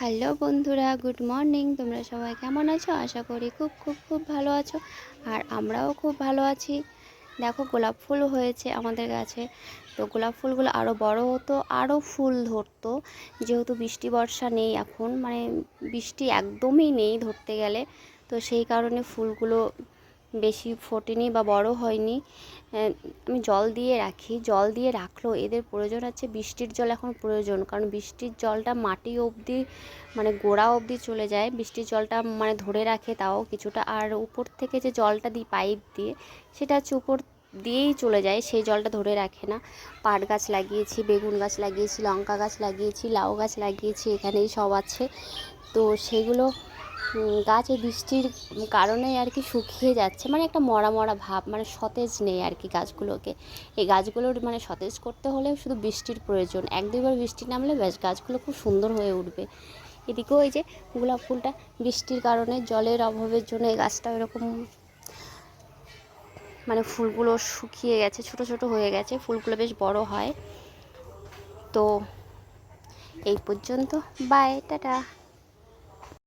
Hello বন্ধুরা, good morning. তোমরা সবাই কেমন আছো? আশা করি খুব খুব খুব ভালো আছো। আর আমরাও খুব ভালো আছি। দেখো, গোলাপ ফুল হয়েছে আমাদের গাছে। তো গোলাপ ফুলগুলো আরও বড় হতো, আরও ফুল ধরতো। যেহেতু বৃষ্টি বর্ষা নেই এখন, মানে বৃষ্টি একদমই নেই ধরতে গেলে, তো সেই কারণে ফুলগুলো বেশি ফোটেনি বা বড় হয়নি। আমি জল দিয়ে রাখি, জল দিয়ে রাখলেও এদের প্রয়োজন আছে বৃষ্টির জল এখন প্রয়োজন, কারণ বৃষ্টির জলটা মাটি অবধি মানে গোড়া অবধি চলে যায়। বৃষ্টির জলটা মানে ধরে রাখে তাও কিছুটা, আর উপর থেকে যে জলটা দিই পাইপ দিয়ে, সেটা হচ্ছে উপর দিয়েই চলে যায়, সেই জলটা ধরে রাখে না। পাট গাছ লাগিয়েছি, বেগুন গাছ লাগিয়েছি, লঙ্কা গাছ লাগিয়েছি, লাউ গাছ লাগিয়েছি, এখানেই সব আছে। তো সেগুলো গাছে বৃষ্টির কারণে আর কি শুকিয়ে যাচ্ছে, মানে একটা মরা মরা ভাব, মানে সতেজ নেই আর কি গাছগুলোকে। এই গাছগুলোর মানে সতেজ করতে হলে শুধু বৃষ্টির প্রয়োজন, এক দুবার বৃষ্টি নামলে ব্যাস গাছগুলো খুব সুন্দর হয়ে উঠবে। এদিকেও এই যে গোলাপ ফুলটা বৃষ্টির কারণে, জলের অভাবের জন্য এই গাছটা এরকম মানে ফুলগুলো শুকিয়ে গেছে, ছোট ছোট হয়ে গেছে, ফুলগুলো বেশ বড় হয়। তো এই পর্যন্ত, বাই, টাটা।